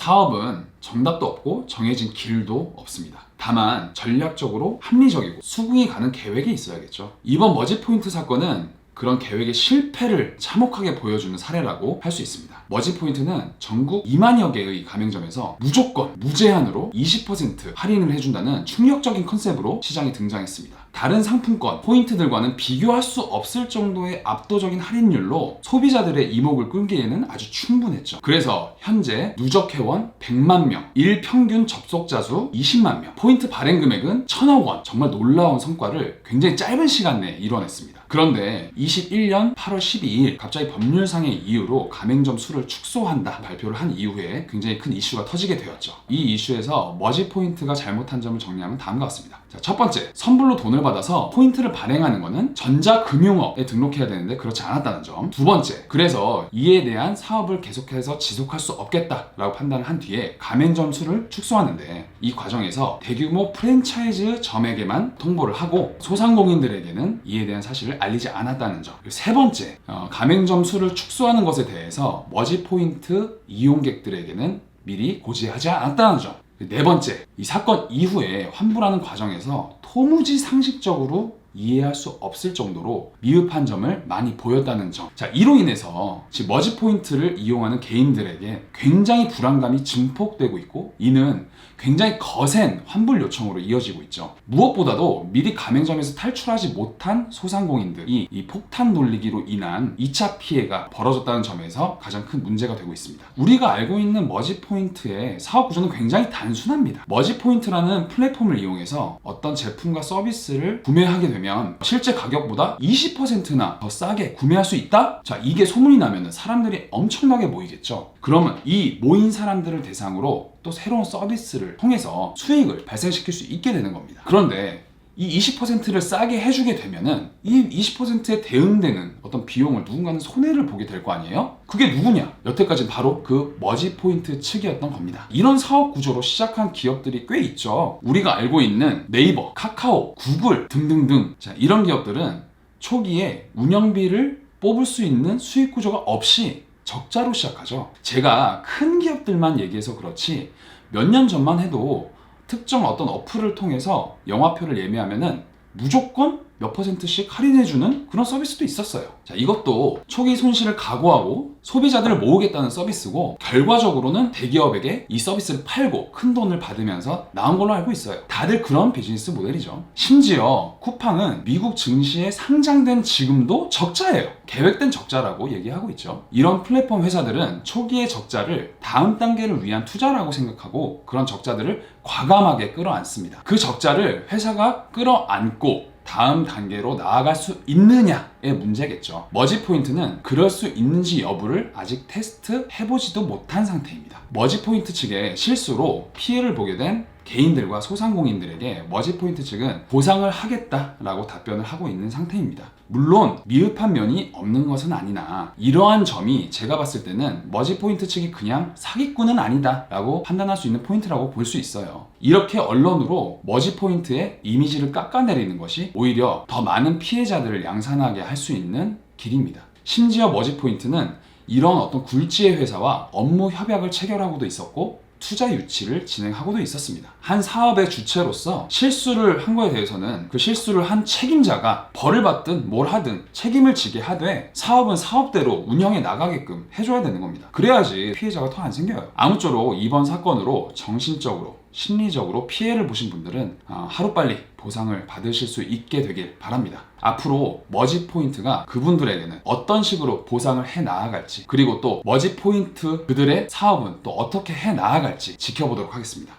사업은 정답도 없고 정해진 길도 없습니다. 다만 전략적으로 합리적이고 수긍이 가는 계획이 있어야겠죠. 이번 머지포인트 사건은 그런 계획의 실패를 참혹하게 보여주는 사례라고 할 수 있습니다. 머지포인트는 전국 2만여 개의 가맹점에서 무조건 무제한으로 20% 할인을 해준다는 충격적인 컨셉으로 시장에 등장했습니다. 다른 상품권, 포인트들과는 비교할 수 없을 정도의 압도적인 할인율로 소비자들의 이목을 끌기에는 아주 충분했죠. 그래서 현재 누적 회원 100만 명, 일 평균 접속자 수 20만 명, 포인트 발행 금액은 1,000억 원, 정말 놀라운 성과를 굉장히 짧은 시간 내에 이뤄냈습니다. 그런데 21년 8월 12일 갑자기 법률상의 이유로 가맹점 수를 축소한다 발표를 한 이후에 굉장히 큰 이슈가 터지게 되었죠. 이 이슈에서 머지포인트가 잘못한 점을 정리하면 다음과 같습니다. 자, 첫 번째, 선불로 돈을 받아서 포인트를 발행하는 것은 전자금융업에 등록해야 되는데 그렇지 않았다는 점. 두 번째, 그래서 이에 대한 사업을 계속해서 지속할 수 없겠다라고 판단을 한 뒤에 가맹점 수를 축소하는데 이 과정에서 대규모 프랜차이즈점에게만 통보를 하고 소상공인들에게는 이에 대한 사실을 알리지 않았다는 점. 그리고 세 번째, 가맹점 수를 축소하는 것에 대해서 머지포인트 이용객들에게는 미리 고지하지 않았다는 점. 네 번째, 이 사건 이후에 환불하는 과정에서 도무지 상식적으로 이해할 수 없을 정도로 미흡한 점을 많이 보였다는 점. 자, 이로 인해서 지금 머지포인트를 이용하는 개인들에게 굉장히 불안감이 증폭되고 있고 이는 굉장히 거센 환불 요청으로 이어지고 있죠. 무엇보다도 미리 가맹점에서 탈출하지 못한 소상공인들이 이 폭탄 돌리기로 인한 2차 피해가 벌어졌다는 점에서 가장 큰 문제가 되고 있습니다. 우리가 알고 있는 머지포인트의 사업 구조는 굉장히 단순합니다. 머지포인트라는 플랫폼을 이용해서 어떤 제품과 서비스를 구매하게 되면 실제 가격보다 20%나 더 싸게 구매할 수 있다? 자, 이게 소문이 나면 사람들이 엄청나게 모이겠죠. 그러면 이 모인 사람들을 대상으로 또 새로운 서비스를 통해서 수익을 발생시킬 수 있게 되는 겁니다. 그런데 이 20%를 싸게 해주게 되면은 이 20%에 대응되는 어떤 비용을 누군가는 손해를 보게 될 거 아니에요? 그게 누구냐? 여태까지 바로 그 머지포인트 측이었던 겁니다. 이런 사업 구조로 시작한 기업들이 꽤 있죠. 우리가 알고 있는 네이버, 카카오, 구글 등등등. 자, 이런 기업들은 초기에 운영비를 뽑을 수 있는 수익 구조가 없이 적자로 시작하죠. 제가 큰 기업들만 얘기해서 그렇지 몇 년 전만 해도 특정 어떤 어플을 통해서 영화표를 예매하면은 무조건 몇 %씩 할인해주는 그런 서비스도 있었어요. 자, 이것도 초기 손실을 각오하고 소비자들을 모으겠다는 서비스고 결과적으로는 대기업에게 이 서비스를 팔고 큰 돈을 받으면서 나온 걸로 알고 있어요. 다들 그런 비즈니스 모델이죠. 심지어 쿠팡은 미국 증시에 상장된 지금도 적자예요. 계획된 적자라고 얘기하고 있죠. 이런 플랫폼 회사들은 초기의 적자를 다음 단계를 위한 투자라고 생각하고 그런 적자들을 과감하게 끌어안습니다. 그 적자를 회사가 끌어안고 다음 단계로 나아갈 수 있느냐의 문제겠죠. 머지포인트는 그럴 수 있는지 여부를 아직 테스트 해보지도 못한 상태입니다. 머지포인트 측의 실수로 피해를 보게 된 개인들과 소상공인들에게 머지포인트 측은 보상을 하겠다라고 답변을 하고 있는 상태입니다. 물론 미흡한 면이 없는 것은 아니나 이러한 점이 제가 봤을 때는 머지포인트 측이 그냥 사기꾼은 아니다 라고 판단할 수 있는 포인트라고 볼 수 있어요. 이렇게 언론으로 머지포인트의 이미지를 깎아내리는 것이 오히려 더 많은 피해자들을 양산하게 할 수 있는 길입니다. 심지어 머지포인트는 이런 어떤 굴지의 회사와 업무 협약을 체결하고도 있었고 투자 유치를 진행하고도 있었습니다. 한 사업의 주체로서 실수를 한 거에 대해서는 그 실수를 한 책임자가 벌을 받든 뭘 하든 책임을 지게 하되 사업은 사업대로 운영해 나가게끔 해줘야 되는 겁니다. 그래야지 피해자가 더 안 생겨요. 아무쪼록 이번 사건으로 정신적으로 심리적으로 피해를 보신 분들은 하루빨리 보상을 받으실 수 있게 되길 바랍니다. 앞으로 머지포인트가 그분들에게는 어떤 식으로 보상을 해 나아갈지 그리고 또 머지포인트 그들의 사업은 또 어떻게 해 나아갈지 지켜보도록 하겠습니다.